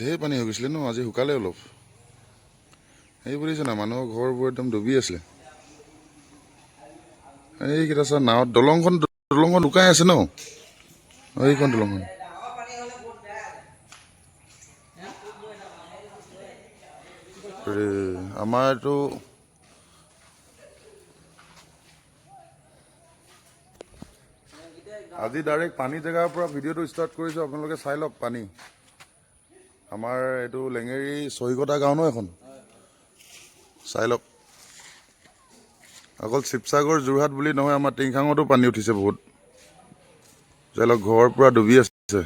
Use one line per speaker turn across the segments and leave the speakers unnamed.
ঢেৰ পানী হৈ গৈছিলে ন, আজি শুকালে অলপ। এই বুলিছে না, মানুহৰ ঘৰবোৰ একদম ডুবি আছিলে। এইকেইটা চা নাৱত, দলংখন লুকাই আছে ন, এইখন দলংখন। আমাৰ এইটো আজি ডাইৰেক্ট পানী জেগাৰ পৰা ভিডিঅ'টো ষ্টাৰ্ট কৰিছোঁ, আপোনালোকে চাই লওক পানী। আমাৰ এইটো লেঙেৰী চহীকটা গাঁও ন এখন, চাই লওক। অকল শিৱসাগৰ যোৰহাট বুলি নহয়, আমাৰ টিংখাঙতো পানী উঠিছে বহুত। চাই লওক, ঘৰৰ পৰা ডুবি আছে।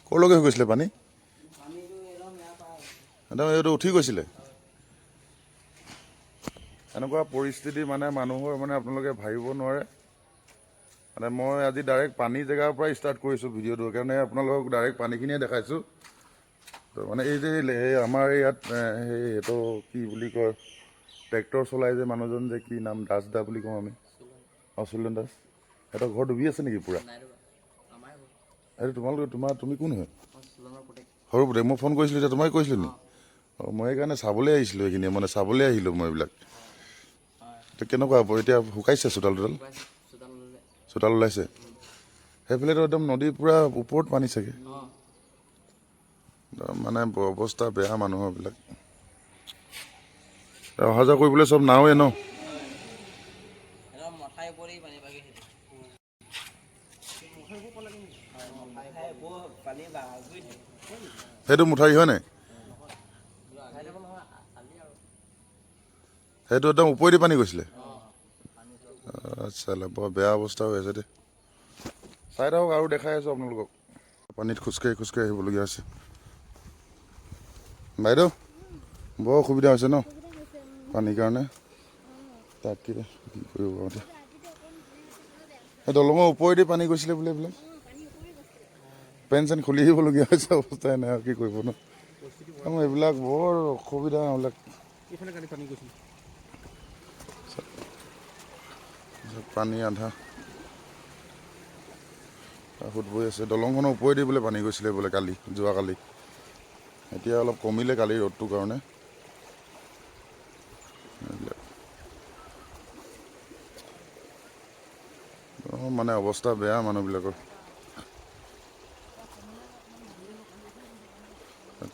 ক'লৈকে হৈ গৈছিলে পানী? একদম এইটো উঠি গৈছিলে। এনেকুৱা পৰিস্থিতি মানে মানুহৰ মানে আপোনালোকে ভাবিব নোৱাৰে। মানে মই আজি ডাইৰেক্ট পানী জেগাৰ পৰাই ষ্টাৰ্ট কৰিছোঁ ভিডিঅ'টো, সেইকাৰণে আপোনালোকক ডাইৰেক্ট পানীখিনিয়ে দেখাইছোঁ। তো মানে এই যে আমাৰ ইয়াত এইটো কি বুলি কয়, ট্ৰেক্টৰ চলাই যে মানুহজন যে, কি নাম, দাস দা বুলি কওঁ আমি, চুলন দাস, সিহঁতৰ ঘৰ ডুবি আছে নেকি পূৰা? এইটো তুমি কোন হয়? সৰু পুতেক। মই ফোন কৰিছিলোঁ এতিয়া, তোমাক কৈছিলোঁ নি? অঁ, মই সেইকাৰণে চাবলৈ আহিছিলোঁ, এইখিনি মানে চাবলৈ আহিলোঁ মই এইবিলাক। তো কেনেকুৱা হ'ব এতিয়া? শুকাইছে চোতাল চোতাল ওলাইছে? সেইফালেতো একদম নদীৰ পূৰা ওপৰত পানী চাগে, মানে অৱস্থা বেয়া মানুহৰবিলাক। অহা যোৱা কৰিবলৈ চব নাওৱে ন? সেইটো মুঠাৰি হয় নাই? সেইটো একদম ওপৰেদি পানী গৈছিলে? আচ্ছা, বৰ বেয়া অৱস্থা হৈ আছে দেই। চাই থাকক আৰু দেখাই আছোঁ আপোনালোকক। পানীত খোজকাঢ়ি আহিবলগীয়া হৈছে। বাইদেউ, বৰ অসুবিধা হৈছে ন পানীৰ কাৰণে? তাকে কি কৰিব এতিয়া। এই দলঙৰ ওপৰেদি পানী গৈছিলে বোলে এইবিলাক। পেন চেন খুলি আহিবলগীয়া হৈছে, অৱস্থাই নাই আৰু কি কৰিব ন। এইবিলাক বৰ অসুবিধা এইবিলাক। পানী আধা সুত বৈ আছে। দলংখনৰ ওপৰেদি বোলে পানী গৈছিলে বোলে যোৱাকালি। এতিয়া অলপ কমিলে কালি ৰ'দটোৰ কাৰণে। মানে অৱস্থা বেয়া মানুহবিলাকৰ।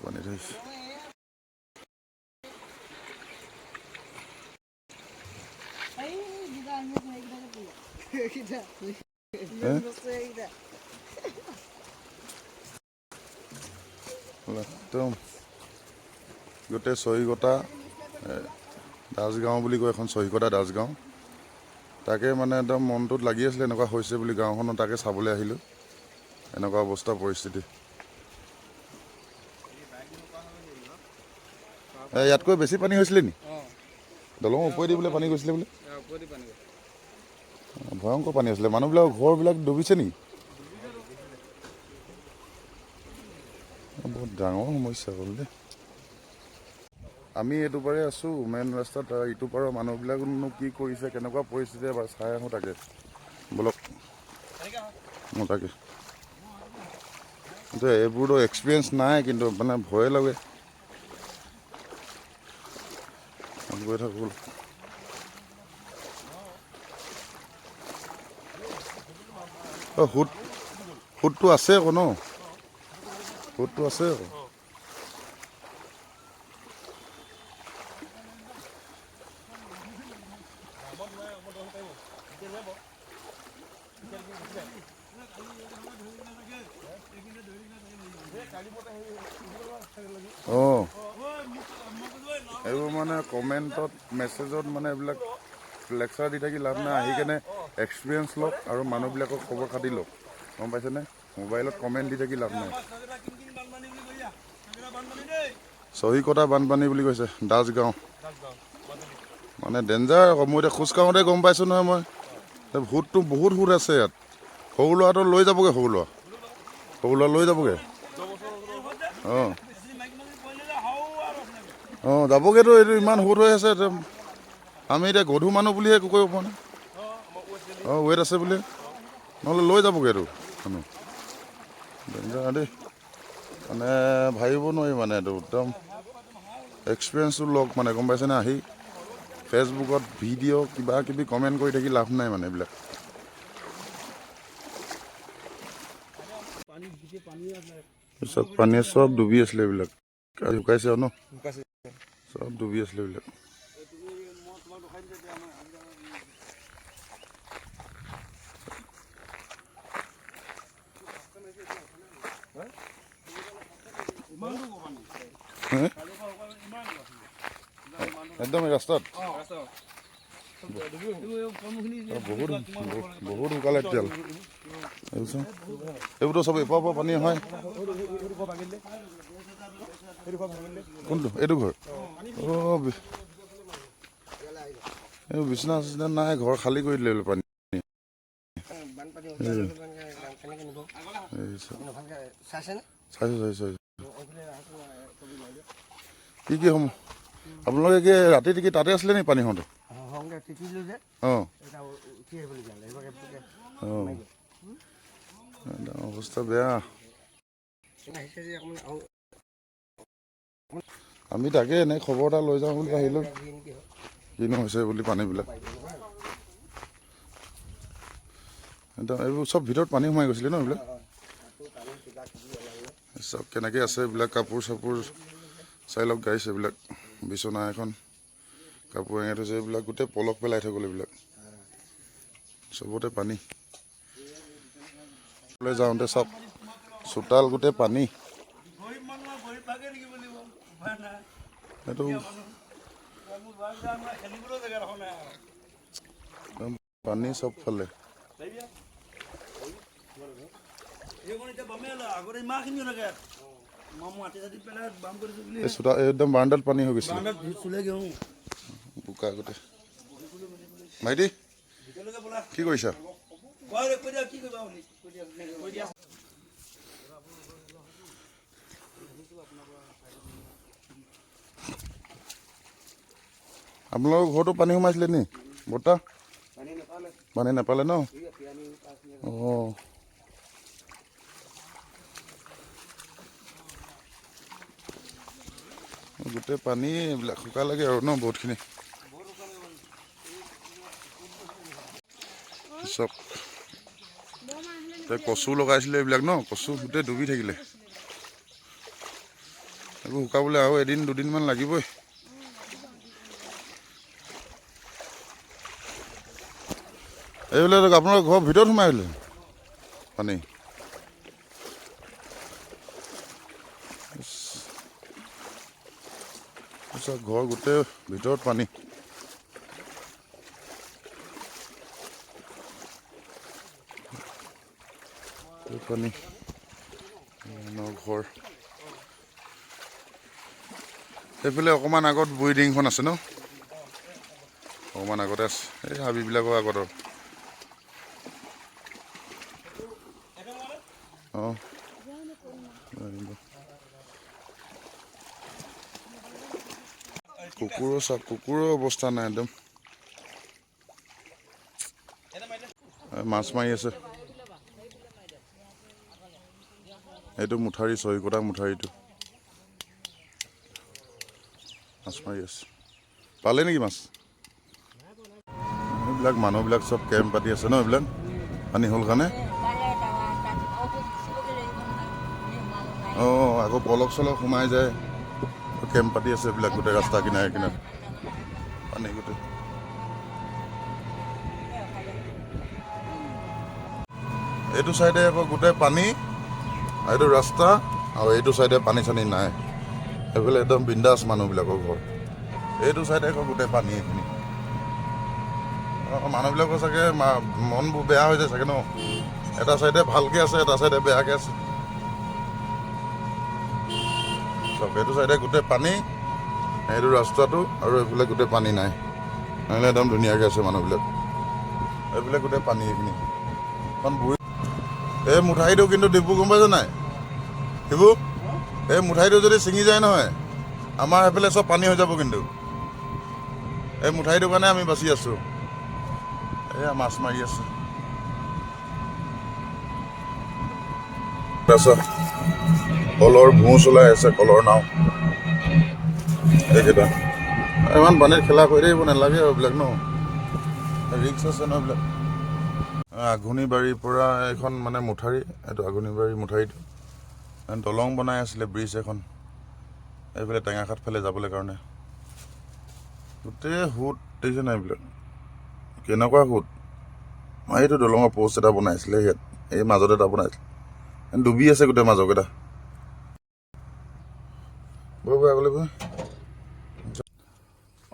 পানী ধৰিছে। একদম গোটেই চহীকটা দাসগাঁও বুলি কয়, এখন চহীকটা দাসগাঁও। তাকে মানে একদম মনটোত লাগি আছিলে এনেকুৱা হৈছে বুলি গাঁওখনত, তাকে চাবলৈ আহিলোঁ। এনেকুৱা অৱস্থা পৰিস্থিতি। ইয়াতকৈ বেছি পানী হৈছিলে নি? দলঙৰ ওপৰেদি বোলে পানী গৈছিলে বোলে? ভয়ংকৰ পানী হৈছিলে। মানুহবিলাকৰ ঘৰবিলাক ডুবিছে নেকি? বহুত ডাঙৰ সমস্যা হ'ল দেই। আমি এইটো পাৰে আছোঁ মেইন ৰাস্তাত, ইটো পাৰৰ মানুহবিলাকনো কি কৰিছে, কেনেকুৱা পৰিস্থিতি এবাৰ চাই আহোঁ তাকে। বলক। তাকে কিন্তু এইবোৰতো এক্সপিৰিয়েঞ্চ নাই, কিন্তু মানে ভয়ে লাগে। গৈ থাকোঁ। সুতটো আছে আকৌ ন? সুতটো আছে আকৌ। অঁ, এইবোৰ মানে কমেণ্টত মেছেজত মানে এইবিলাক লেকচাৰ দি থাকি লাভ নাই। আহি কেনে এক্সপিৰিয়েঞ্চ লওক আৰু মানুহবিলাকক খবৰ খাতি লওক, গম পাইছেনে? মোবাইলত কমেণ্ট দি থাকি লাভ নাই। চহীকটা বানপানী বুলি কৈছে, দাসগাঁও। মানে ডেঞ্জাৰ আকৌ। মই এতিয়া খোজকাঢ়োঁতে গম পাইছোঁ নহয় মই। সুতটো বহুত সুত আছে ইয়াত। সৰু ল'ৰাটো লৈ যাবগৈ, সৰু ল'ৰা লৈ যাবগৈ। অঁ অঁ, যাবগৈতো। এইটো ইমান সুত হৈ আছে। আমি এতিয়া গধুৰ মানুহ বুলিহে একো কৰিব পৰা নাই। অঁ ৱেট আছে বুলি নহ'লে লৈ যাবগৈ এইটো মানুহ ডেঞ্জাৰ দেই মানে ভাবিব নোৱাৰি মানে এইটো একদম এক্সপিৰিয়েঞ্চটো লওক মানে গম পাইছেনে আহি ফেচবুকত ভিডিঅ' কিবা কিবি কমেণ্ট কৰি থাকি লাভ নাই মানে এইবিলাক চব পানীয়ে চব ডুবি আছিলে এইবিলাক শুকাইছে আৰু ন চব ডুবি আছিলে এইবিলাক একদম ৰাস্তাত বহুত বহুত শুকালে তেল এইবোৰতো চব এপাৰ পৰা পানী হয় কোনটো এইটো ঘৰ অঁ এই বিচনা চিচনা নাই ঘৰ খালী কৰি দিলে পানী চাইছোঁ কি কি সমূহ আপোনালোকে কি ৰাতি কি তাতে আছিলে নি পানী হওঁতে অঁ অৱস্থা বেয়া আমি তাকে এনেই খবৰ এটা লৈ যাওঁ বুলি আহিলোঁ কিনো হৈছে বুলি পানীবিলাক একদম এইবোৰ চব ভিতৰত পানী সোমাই গৈছিলে ন এইবিলাক চব কেনেকৈ আছে এইবিলাক কাপোৰ চাপোৰ চাই লওক গাইছ এইবিলাক বিচনা এখন কাপোৰ এঙে থৈছে এইবিলাক গোটেই পলস পেলাই থৈ গ'ল এইবিলাক চবতে পানী যাওঁতে চব চোতাল গোটেই পানী এইটো পানী চব ফালে একদম বাৰান্দাত পানী হৈ গৈছে বোকা গোটেই ভাইটি কি কৰিছা আপোনালোকৰ ঘৰতো পানী সোমাইছিলে নি বৰ্তা পানী নাপালে ন অঁ গোটেই পানী এইবিলাক শুকা লাগে আৰু ন বহুতখিনি চব কচু লগাইছিলে এইবিলাক ন কচু গোটেই ডুবি থাকিলে এইবোৰ শুকাবলৈ আৰু এদিন দুদিনমান লাগিবই এইবিলাক আপোনাৰ ঘৰৰ ভিতৰত সোমাই আহিলে পানী ঘৰ গোটেই ভিতৰত পানী পানী ঘৰ সেইফালে অকণমান আগত বুৰিডিংখন আছে ন অকণমান আগতে আছে এই হাবিবিলাকৰ আগত অঁ কুকুৰৰ চাওক কুকুৰৰ অৱস্থা নাই একদম মাছ মাৰি আছে এইটো মুঠাৰি চহিকটা মুঠাৰিটো মাছ মাৰি আছে পালে নেকি মাছ এইবিলাক মানুহবিলাক চব কেম্প পাতি আছে ন এইবিলাক পানী হ'ল কাৰণে অঁ আকৌ পলক চলক সোমাই যায় কেম্প পাতি আছে এইবিলাক গোটেই ৰাস্তা কিনাৰে কিনাৰে পানী গোটেই এইটো চাইডে আকৌ গোটেই পানী এইটো ৰাস্তা আৰু এইটো চাইডে পানী চানী নাই এইফালে একদম বিন্দাছ মানুহবিলাকৰ ঘৰ এইটো চাইডে আকৌ গোটেই পানী এইখিনি মানুহবিলাকৰ চাগে মনবোৰ বেয়া হৈ যায় চাগে ন এটা চাইডে ভালকৈ আছে এটা চাইডে বেয়াকৈ আছে চব এইটো চাইডে গোটেই পানী এইটো ৰাস্তাটো আৰু এইফালে গোটেই পানী নাই নহ'লে একদম ধুনীয়াকৈ আছে মানুহবিলাক এইফালে গোটেই পানী এইখিনি এখন বুঢ়ী এই মুঠাইটো কিন্তু ডিপু গম পাইছে নাই ডিপু এই মুঠাইটো যদি ছিঙি যায় নহয় আমাৰ এইফালে চব পানী হৈ যাব কিন্তু এই মুঠাইটোৰ কাৰণে আমি বাচি আছোঁ এয়া মাছ মাৰি আছে কলৰ ভোঁজ ওলাই আছে কলৰ নাও এইকেইটা ইমান পানীত খেলা কৰি থাকিব নালাগে আৰু এইবিলাক ন ৰিক্স আছে ন এইবিলাক আঘোণিবাৰীৰ পৰা এখন মানে মুঠাৰী এইটো আঘোণিবাৰী মুঠাৰীটো দলং বনাই আছিলে ব্ৰিজ এখন এইফালে টেঙাখাট ফালে যাবলৈ কাৰণে গোটেই সোঁত দেখিছে নাই এইবিলাক কেনেকুৱা সোঁত এইটো দলঙৰ পোষ্ট এটা বনাইছিলে ইয়াত এই মাজত এটা বনাইছিলে ডুবি আছে গোটেই মাজৰকেইটা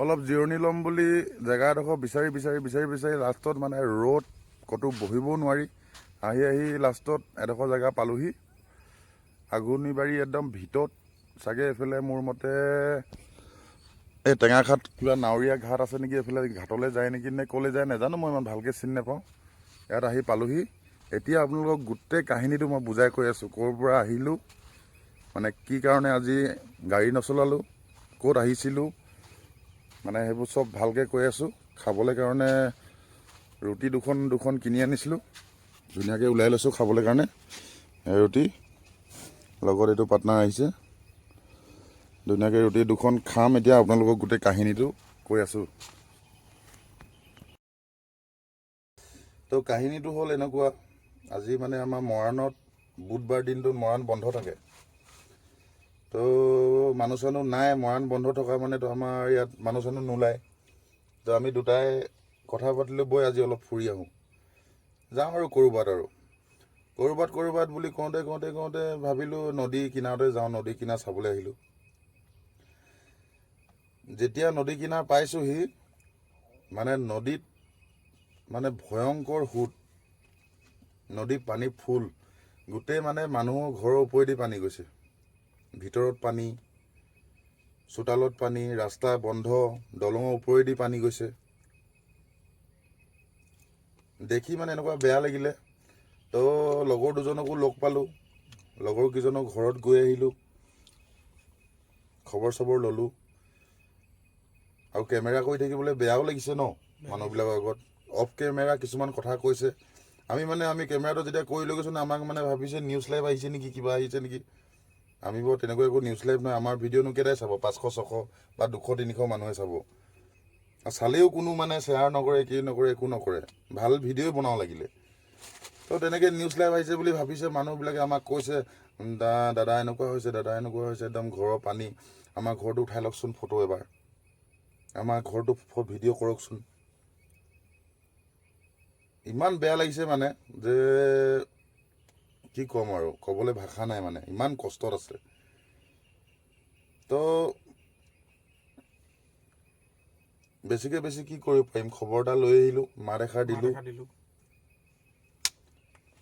অলপ জিৰণি ল'ম বুলি জেগা এডোখৰ বিচাৰি লাষ্টত মানে ৰ'দ ক'তো বহিবও নোৱাৰি আহি লাষ্টত এডোখৰ জেগা পালোহি আঘোণিবাৰী একদম ভিতৰত চাগে এইফালে মোৰ মতে এই টেঙাখাট কিবা নাৱৰীয়া ঘাট আছে নেকি এইফালে ঘাটলৈ যায় নেকি নে ক'লৈ যায় নাজানো মই ইমান ভালকৈ চিনি নাপাওঁ ইয়াত আহি পালোহি এতিয়া আপোনালোকক গোটেই কাহিনীটো মই বুজাই কৈ আছোঁ ক'ৰ পৰা আহিলোঁ মানে কি কাৰণে আজি গাড়ী নচলালোঁ ক'ত আহিছিলোঁ মানে সেইবোৰ চব ভালকৈ কৈ আছোঁ খাবলৈ কাৰণে ৰুটি দুখন কিনি আনিছিলোঁ ধুনীয়াকৈ ওলাই লৈছোঁ খাবলৈ কাৰণে ৰুটি লগত এইটো পাৰ্টনাৰ আহিছে ধুনীয়াকৈ ৰুটি দুখন খাম এতিয়া আপোনালোকক গোটেই কাহিনীটো কৈ আছোঁ তো কাহিনীটো হ'ল এনেকুৱা আজি মানে আমাৰ মৰাণত বুধবাৰ দিনটোত মৰাণ বন্ধ থাকে তো মানুহ চানুহ নাই মৰাণ বন্ধ থকা মানে তো আমাৰ ইয়াত মানুহ চানুহ নোলায় তো আমি দুটাই কথা পাতিলোঁ বৈ আজি অলপ ফুৰি আহোঁ যাওঁ আৰু ক'ৰবাত বুলি কওঁতে ভাবিলোঁ নদী কিনাৰতে যাওঁ নদী কিনাৰ চাবলৈ আহিলোঁ যেতিয়া নদী কিনাৰ পাইছোঁহি মানে নদীত মানে ভয়ংকৰ সোঁত নদী পানী ফুল গোটেই মানে মানুহৰ ঘৰৰ ওপৰেদি পানী গৈছে ভিতৰত পানী চোতালত পানী ৰাস্তা বন্ধ দলঙৰ ওপৰেদি পানী গৈছে দেখি মানে এনেকুৱা বেয়া লাগিলে তো লগৰ দুজনকো লগ পালোঁ লগৰ কেইজনৰ ঘৰত গৈ আহিলোঁ খবৰ চবৰ ল'লোঁ আৰু কেমেৰা কৰি থাকিবলৈ বেয়াও লাগিছে ন মানুহবিলাকৰ আগত অফ কেমেৰা কিছুমান কথা কৈছে আমি কেমেৰাটো যেতিয়া কৰি লৈ গৈছোঁ আমাক মানে ভাবিছে নিউজ লাইভ আহিছে নেকি কিবা আহিছে নেকি আমি বাৰু তেনেকৈ একো নিউজ লাইভ নহয় আমাৰ ভিডিঅ'নো কেইটাই চাব 500-600 বা 200-300 মানুহে চাব চালেও কোনো মানে শ্বেয়াৰ নকৰে একো নকৰে ভাল ভিডিঅ' বনাব লাগিলে তো তেনেকৈ নিউজ লাইভ আহিছে বুলি ভাবিছে মানুহবিলাকে আমাক কৈছে দাদা এনেকুৱা হৈছে একদম ঘৰৰ পানী আমাৰ ঘৰটো উঠাই লওকচোন ফটো এবাৰ আমাৰ ঘৰটো ভিডিঅ' কৰকচোন ইমান বেয়া লাগিছে মানে যে কি ক'ম আৰু ক'বলৈ ভাষা নাই মানে ইমান কষ্টত আছে তো বেছিকৈ বেছি কি কৰিব পাৰিম খবৰ এটা লৈ আহিলোঁ মাত এষাৰ দিলোঁ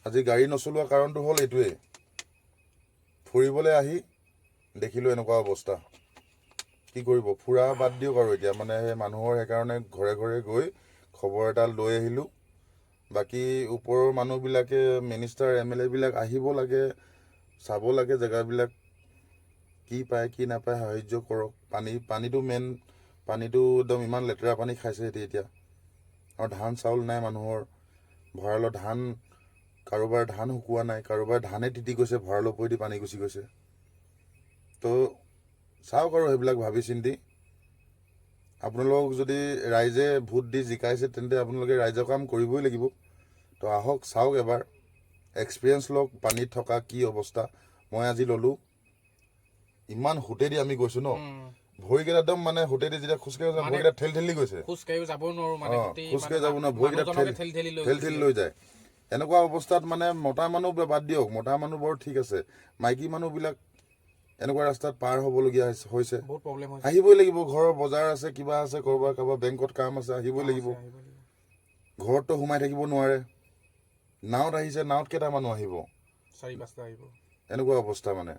আজি গাড়ী নচলোৱা কাৰণটো হ'ল এইটোৱেই ফুৰিবলৈ আহি দেখিলোঁ এনেকুৱা অৱস্থা কি কৰিব ফুৰা বাদ দিয়ক আৰু এতিয়া মানে সেই মানুহৰ সেইকাৰণে ঘৰে গৈ খবৰ এটা লৈ আহিলোঁ বাকী ওপৰৰ মানুহবিলাকে মিনিষ্টাৰ MLA বিলাক আহিব লাগে চাব লাগে জেগাবিলাক কি পায় কি নাপায় সাহাৰ্য কৰক পানীটো মেইন পানীটো একদম ইমান লেতেৰা পানী খাইছে এতিয়া আৰু ধান চাউল নাই মানুহৰ ভঁৰালত কাৰোবাৰ ধান শুকোৱা নাই কাৰোবাৰ ধানে তিতি গৈছে ভঁৰালৰ ওপৰেদি পানী গুচি গৈছে তো চাওক আৰু সেইবিলাক ভাবি চিন্তি আপোনালোক যদি ৰাইজে ভোট দি জিকাইছে তেন্তে আপোনালোকে ৰাইজৰ কাম কৰিবই লাগিব তো আহক চাওক এবাৰ এক্সপিৰিয়েঞ্চ লওক পানীত থকা কি অৱস্থা মই আজি ল'লোঁ ইমান হোটেদি আমি গৈছোঁ ন ভৰিকেইটা একদম মানে হোটেদি যেতিয়া খোজকাঢ়ি ভৰিকেইটা ঠেলি গৈছে খোজকাঢ়ি যাব নোৱাৰো ভৰিকেইটা ঠেলি লৈ যায় এনেকুৱা অৱস্থাত মানে মতা মানুহ বাদ দিয়ক মতা মানুহ বৰ ঠিক আছে মাইকী মানুহবিলাক এনেকুৱা ৰাস্তাত পাৰ হ'বলগীয়া হৈছে আহিবই লাগিব ঘৰৰ বজাৰ আছে কিবা আছে কাৰোবাৰ বেংকত কাম আছে আহিবই লাগিব ঘৰততো সোমাই থাকিব নোৱাৰে নাৱত আহিছে নাৱত কেইটা মানুহ আহিব 4-5টা আহিব এনেকুৱা অৱস্থা মানে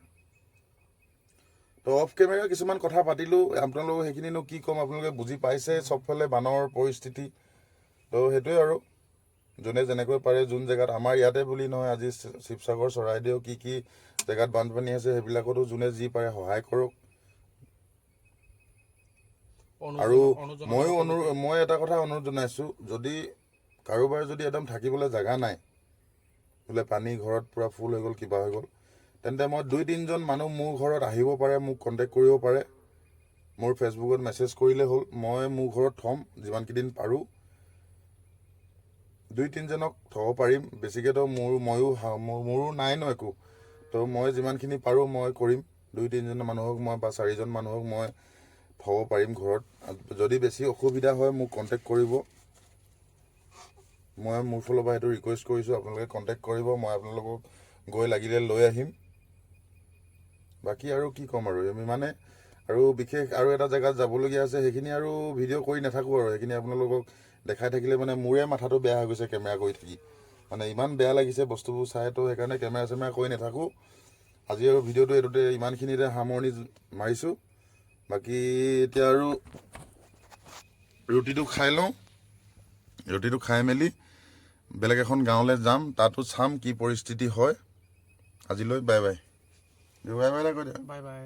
তো অফ কেমেৰা কিছুমান কথা পাতিলোঁ আপোনালোকে সেইখিনিনো কি ক'ম আপোনালোকে বুজি পাইছে চবফালে বানৰ পৰিস্থিতি তো সেইটোৱে আৰু যোনে যেনেকৈ পাৰে যোন জেগাত আমাৰ ইয়াতে বুলি নহয় আজি শিৱসাগৰ চৰাইদেউ কি জেগাত বানপানী আছে সেইবিলাকতো যোনে যি পাৰে সহায় কৰক আৰু মই এটা কথা অনুৰোধ জনাইছোঁ যদি কাৰোবাৰ যদি একদম থাকিবলৈ জেগা নাই, বোলে পানী ঘৰত পূৰা ফুল হৈ গ'ল, কিবা হৈ গ'ল, তেন্তে মই 2-3জন মানুহ মোৰ ঘৰত আহিব পাৰে, মোক কণ্টেক্ট কৰিব পাৰে, মোৰ ফেচবুকত মেছেজ কৰিলে হ'ল, মই মোৰ ঘৰত থ'ম যিমানকেইদিন পাৰোঁ। 2-3জনক থ'ব পাৰিম, বেছিকৈতো মোৰো নাই ন একো, তো মই যিমানখিনি পাৰোঁ মই কৰিম। 2-3জন মানুহক মই বা 4জন মানুহক মই থ'ব পাৰিম ঘৰত। যদি বেছি অসুবিধা হয় মোক কণ্টেক্ট কৰিব, মই মোৰ ফালৰ পৰা সেইটো ৰিকুৱেষ্ট কৰিছোঁ, আপোনালোকে কণ্টেক্ট কৰিব, মই আপোনালোকক গৈ লাগিলে লৈ আহিম। বাকী আৰু কি ক'ম আৰু মানে আৰু বিশেষ আৰু এটা জেগাত যাবলগীয়া আছে, সেইখিনি আৰু ভিডিঅ' কৰি নাথাকোঁ আৰু সেইখিনি আপোনালোকক দেখাই থাকিলে মানে মোৰে মাথাটো বেয়া হৈ গৈছে কেমেৰা কৰি থাকি, মানে ইমান বেয়া লাগিছে বস্তুবোৰ চাই, তো সেইকাৰণে কেমেৰা কৰি নাথাকোঁ। আজি আৰু ভিডিঅ'টো এইটোতে ইমানখিনিতে সামৰণি মাৰিছোঁ। বাকী এতিয়া আৰু ৰুটিটো খাই লওঁ, ৰুটিটো খাই মেলি বেলেগ এখন গাঁৱলৈ যাম, তাতো চাম কি পৰিস্থিতি হয়। আজিলৈ বাই বাই। বাই বাই কৈ দিয়া।
Bye bye.